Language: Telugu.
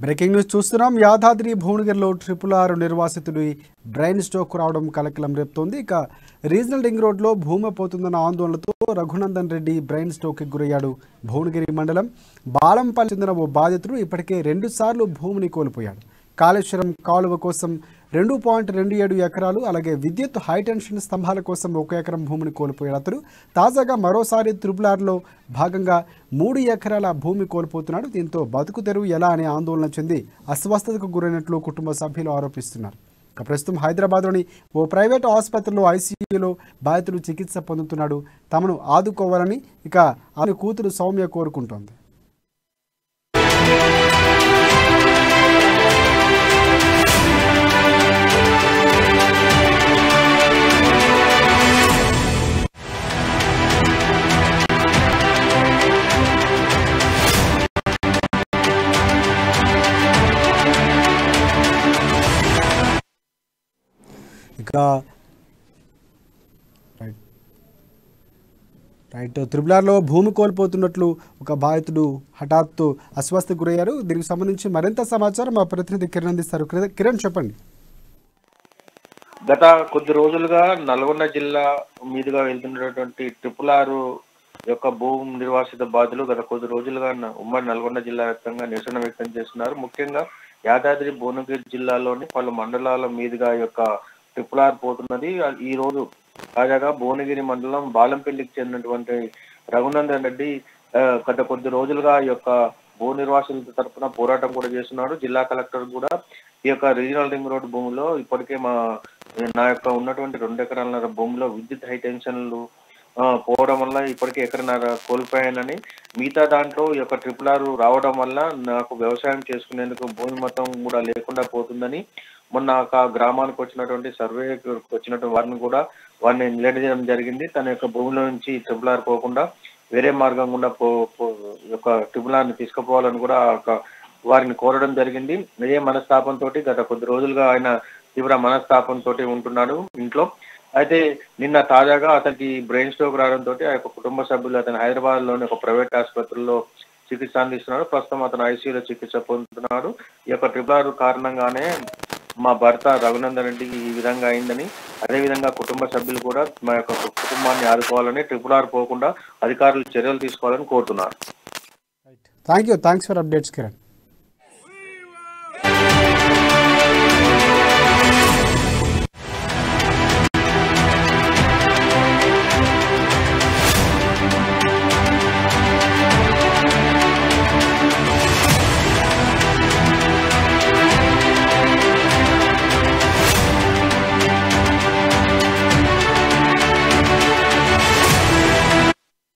బ్రేకింగ్ న్యూస్ చూస్తున్నాం. యాదాద్రి భువనగిరిలో RRR నిర్వాసితుడి బ్రెయిన్ స్ట్రోక్ రావడం కలకలం రేపుతోంది. ఇక రీజనల్ రింగ్ రోడ్లో భూమి పోతుందన్న ఆందోళనతో రఘునందన్ రెడ్డి బ్రెయిన్ స్ట్రోక్కి గురయ్యాడు. భువనగిరి మండలం బాలంపల్లి చెందిన ఓ బాధితుడు ఇప్పటికే 2 సార్లు భూమిని కోల్పోయాడు. కాళేశ్వరం కాలువ కోసం 2.27 ఎకరాలు, అలాగే విద్యుత్ హైటెన్షన్ స్తంభాల కోసం 1 ఎకరం భూమిని కోల్పోయాడు అతడు. తాజాగా మరోసారి RRRలో భాగంగా 3 ఎకరాల భూమి కోల్పోతున్నాడు. దీంతో బతుకు తెరువు ఎలా అనే ఆందోళన చెంది అస్వస్థతకు గురైనట్లు కుటుంబ సభ్యులు ఆరోపిస్తున్నారు. ప్రస్తుతం హైదరాబాద్లోని ఓ ప్రైవేట్ ఆసుపత్రిలో ఐసీయూలో బాధితుడు చికిత్స పొందుతున్నాడు. తమను ఆదుకోవాలని ఇక ఆమె కూతురు సౌమ్య కోరుకుంటోంది. ఇక RRRలో భూమి కోల్పోతున్నట్లు ఒక బాధితుడు హఠాత్తు అస్వస్థకు గురయ్యారు. దీనికి సంబంధించి మరింత సమాచారం మా ప్రతినిధి కిరణ్ అందిస్తారు. కిరణ్, చెప్పండి. గత కొద్ది రోజులుగా నల్గొండ జిల్లా మీదుగా వెళ్తున్నటువంటి RRR యొక్క భూ నిర్వాసిత బాధితులు గత కొద్ది రోజులుగా ఉమ్మడి నల్గొండ జిల్లా వ్యాప్తంగా నిరసన వ్యక్తం చేస్తున్నారు. ముఖ్యంగా యాదాద్రి భువనగిరి జిల్లాలోని పలు మండలాల మీదుగా యొక్క RRR పోతున్నది. ఈ రోజు తాజాగా భువనగిరి మండలం బాలంపల్లికి చెందినటువంటి రఘునందన్ రెడ్డి గత కొద్ది రోజులుగా ఈ యొక్క భూ నిర్వాసితుల తరఫున పోరాటం కూడా చేస్తున్నాడు. జిల్లా కలెక్టర్ కూడా ఈ యొక్క రీజనల్ రింగ్ రోడ్ భూమిలో ఇప్పటికే నా యొక్క ఉన్నటువంటి 2 ఎకరాల భూమిలో విద్యుత్ హైటెన్షన్లు పోవడం వల్ల ఇప్పటికే ఎకరన్నర కోల్పోయానని, మిగతా దాంట్లో ఈ యొక్క RRR రావడం వల్ల నాకు వ్యవసాయం చేసుకునేందుకు భూమి మొత్తం కూడా లేకుండా పోతుందని మొన్న ఒక గ్రామానికి వచ్చినటువంటి సర్వేకి వచ్చినటువంటి వారిని నిలదీయడం జరిగింది. తన యొక్క భూమిలో నుంచి RRR పోకుండా వేరే మార్గం గుండా యొక్క RRRని తీసుకుపోవాలని కూడా వారిని కోరడం జరిగింది. ఇదే మనస్తాపంతో గత కొద్ది రోజులుగా ఆయన తీవ్ర మనస్తాపంతో ఉంటున్నాడు ఇంట్లో. అయితే నిన్న తాజాగా అతనికి బ్రెయిన్ స్ట్రోక్ రావడంతో ఆ యొక్క కుటుంబ సభ్యులు అతను హైదరాబాద్లోని ఒక ప్రైవేట్ ఆసుపత్రిలో చికిత్స అందిస్తున్నాడు. ప్రస్తుతం అతను ఐసీయూలో చికిత్స పొందుతున్నాడు. ఈ యొక్క RRR కారణంగానే మా భర్త రఘునందన్ రెడ్డికి ఈ విధంగా అయిందని, అదేవిధంగా కుటుంబ సభ్యులు కూడా మా యొక్క కుటుంబాన్ని ఆదుకోవాలని, RRR పోకుండా అధికారులు చర్యలు తీసుకోవాలని కోరుతున్నారు. Thanks for updates Kiran.